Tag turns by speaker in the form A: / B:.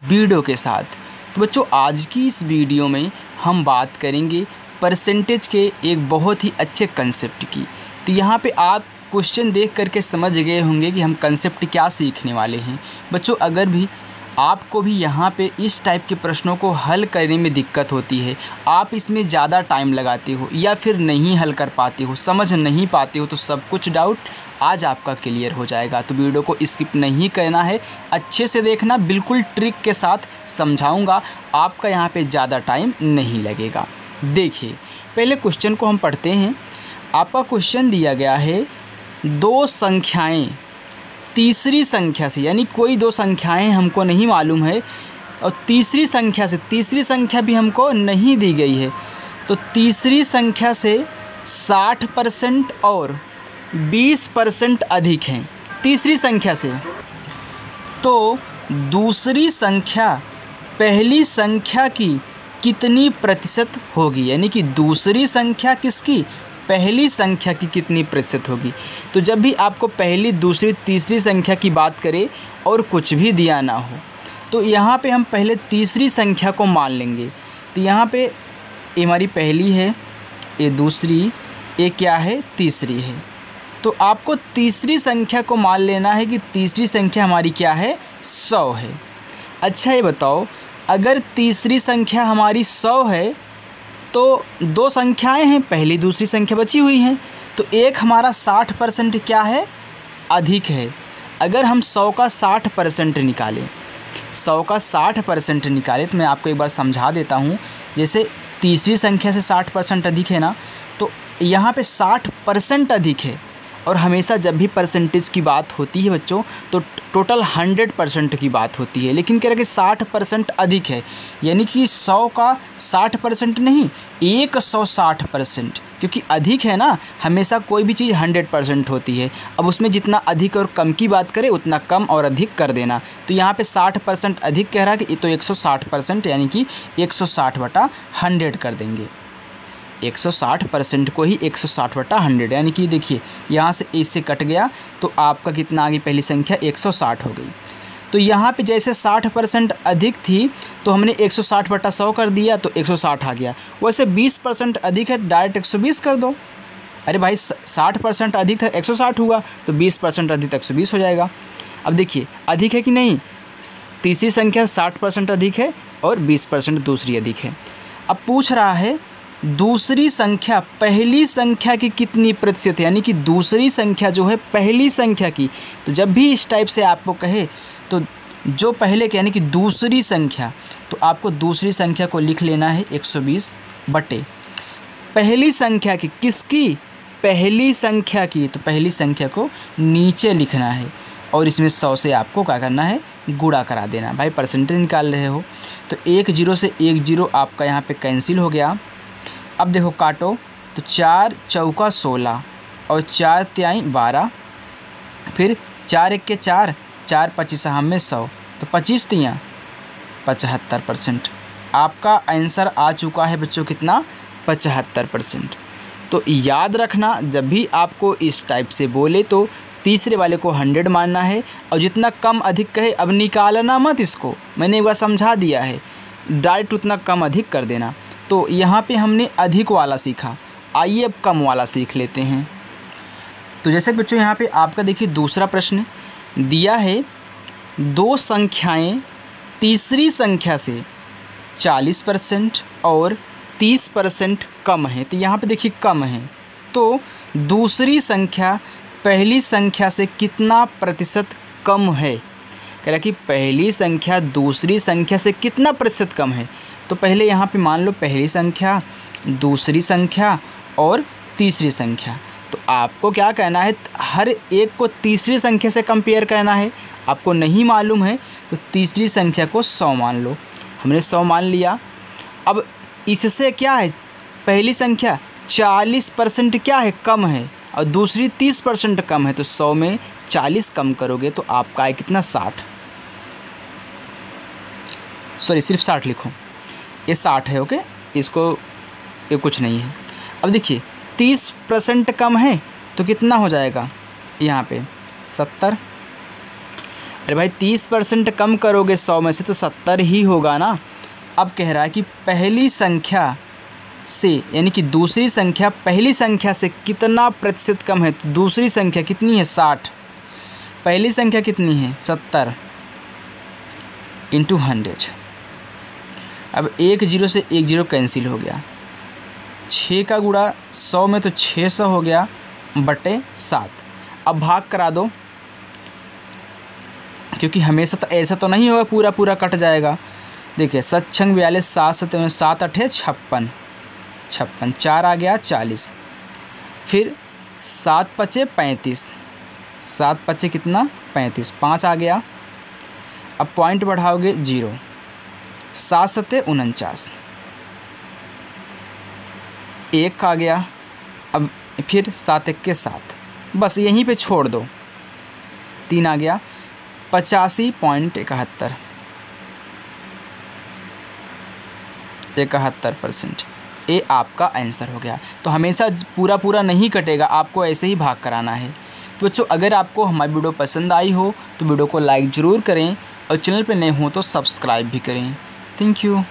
A: Video के साथ। तो बच्चों आज की इस वीडियो में हम बात करेंगे परसेंटेज के एक बहुत ही अच्छे कंसेप्ट की। तो यहाँ पे आप क्वेश्चन देख करके समझ गए होंगे कि हम कंसेप्ट क्या सीखने वाले हैं। बच्चों अगर भी आपको भी यहाँ पे इस टाइप के प्रश्नों को हल करने में दिक्कत होती है, आप इसमें ज़्यादा टाइम लगाते हो या फिर नहीं हल कर पाते हो, समझ नहीं पाते हो, तो सब कुछ डाउट आज आपका क्लियर हो जाएगा। तो वीडियो को स्किप नहीं करना है, अच्छे से देखना, बिल्कुल ट्रिक के साथ समझाऊंगा, आपका यहाँ पे ज़्यादा टाइम नहीं लगेगा। देखिए पहले क्वेश्चन को हम पढ़ते हैं। आपका क्वेश्चन दिया गया है दो संख्याएं तीसरी संख्या से, यानी कोई दो संख्याएं हमको नहीं मालूम है और तीसरी संख्या से, तीसरी संख्या भी हमको नहीं दी गई है, तो तीसरी संख्या से 60% और 20% अधिक हैं तीसरी संख्या से, तो दूसरी संख्या पहली संख्या की कितनी प्रतिशत होगी, यानी कि दूसरी संख्या किसकी, पहली संख्या की कितनी प्रतिशत होगी। तो जब भी आपको पहली दूसरी तीसरी संख्या की बात करें और कुछ भी दिया ना हो, तो यहाँ पे हम पहले तीसरी संख्या को मान लेंगे। तो यहाँ पे ये हमारी पहली है, ये दूसरी, ये क्या है, तीसरी है। तो आपको तीसरी संख्या को मान लेना है कि तीसरी संख्या हमारी क्या है, 100 है। अच्छा ये बताओ, अगर तीसरी संख्या हमारी 100 है तो दो संख्याएं हैं, पहली दूसरी संख्या बची हुई हैं, तो एक हमारा 60% क्या है, अधिक है। अगर हम 100 का 60% निकालें, 100 का 60% निकालें, तो मैं आपको एक बार समझा देता हूँ। जैसे तीसरी संख्या से 60% अधिक है ना, तो यहाँ पे 60% अधिक है। और हमेशा जब भी परसेंटेज की बात होती है बच्चों, तो टोटल 100% की बात होती है, लेकिन कह रहा कि 60% अधिक है, यानी कि 100 का 60% नहीं, 160%, क्योंकि अधिक है ना, हमेशा कोई भी चीज़ 100% होती है। अब उसमें जितना अधिक और कम की बात करें उतना कम और अधिक कर देना। तो यहाँ पे 60% अधिक कह रहा है कि तो 160%, यानी कि 160/100 कर देंगे। 160% को ही 160/100, यानी कि देखिए यहाँ से इससे कट गया तो आपका कितना आ गई, पहली संख्या 160 हो गई। तो यहाँ पे जैसे 60% अधिक थी तो हमने 160/100 कर दिया, तो 160 आ गया। वैसे 20% अधिक है, डायरेक्ट 120 कर दो। अरे भाई 60% अधिक था, 160 हुआ, तो 20% अधिक 120 हो जाएगा। अब देखिए अधिक है कि नहीं, तीसरी संख्या 60% अधिक है और 20% दूसरी अधिक है। अब पूछ रहा है दूसरी संख्या पहली संख्या की कितनी प्रतिशत है, यानी कि दूसरी संख्या जो है पहली संख्या की। तो जब भी इस टाइप से आपको कहे तो जो पहले के, यानी कि दूसरी संख्या, तो आपको दूसरी संख्या को लिख लेना है 120 बटे पहली संख्या की, किसकी, पहली संख्या की। तो पहली संख्या को नीचे लिखना है और इसमें 100 से आपको क्या करना है, गुणा करा देना। भाई परसेंटेज निकाल रहे हो, तो 1 0 से 1 0 आपका यहाँ पे कैंसिल हो गया। अब देखो काटो, तो 4 चौका 16 और 4 तिहाई 12, फिर 4 1 के 4, 4 25 में 100, तो 25 तिहाई 75%। आपका आंसर आ चुका है बच्चों कितना, 75%। तो याद रखना, जब भी आपको इस टाइप से बोले तो तीसरे वाले को 100 मानना है, और जितना कम अधिक कहे अब निकालना मत इसको, मैंने एक बार समझा दिया है, डायरेक्ट उतना कम अधिक कर देना। तो यहाँ पे हमने अधिक वाला सीखा, आइए अब कम वाला सीख लेते हैं। तो जैसे बच्चों यहाँ पे आपका देखिए दूसरा प्रश्न दिया है, दो संख्याएं तीसरी संख्या से 40% और 30% कम है। तो यहाँ पे देखिए कम है, तो दूसरी संख्या पहली संख्या से कितना प्रतिशत कम है। कह रहा कि पहली संख्या दूसरी संख्या से कितना प्रतिशत कम है। तो पहले यहाँ पे मान लो पहली संख्या, दूसरी संख्या और तीसरी संख्या। तो आपको क्या कहना है, हर एक को तीसरी संख्या से कंपेयर करना है। आपको नहीं मालूम है तो तीसरी संख्या को 100 मान लो, हमने 100 मान लिया। अब इससे क्या है, पहली संख्या 40% क्या है, कम है, और दूसरी 30% कम है। तो 100 में 40 कम करोगे तो आपका है कितना, 60, सॉरी सिर्फ 60 लिखो, ये 60 है, ओके, इसको ये कुछ नहीं है। अब देखिए 30% कम है तो कितना हो जाएगा यहाँ पे, 70। अरे भाई 30% कम करोगे 100 में से तो 70 ही होगा ना। अब कह रहा है कि पहली संख्या से, यानी कि दूसरी संख्या पहली संख्या से कितना प्रतिशत कम है। तो दूसरी संख्या कितनी है 60, पहली संख्या कितनी है 70 इंटू 100। अब 1 0 से 1 0 कैंसिल हो गया, 6 का गुणा 100 में तो 600 हो गया बटे 7। अब भाग करा दो, क्योंकि हमेशा तो ऐसा तो नहीं होगा पूरा पूरा कट जाएगा। देखिए 7 छंग 42, 7 7 7 8 56, 4 आ गया 40, फिर 7 5 35, 7 5 कितना 35, 5 आ गया। अब पॉइंट बढ़ाओगे 0, 7 7 49, 1 आ गया। अब फिर 7 1 7, बस यहीं पे छोड़ दो, 3 आ गया। 85.71, 71%, ये आपका आंसर हो गया। तो हमेशा पूरा पूरा नहीं कटेगा, आपको ऐसे ही भाग कराना है। तो बच्चों अगर आपको हमारी वीडियो पसंद आई हो तो वीडियो को लाइक ज़रूर करें और चैनल पर नए हो तो सब्सक्राइब भी करें। Thank you.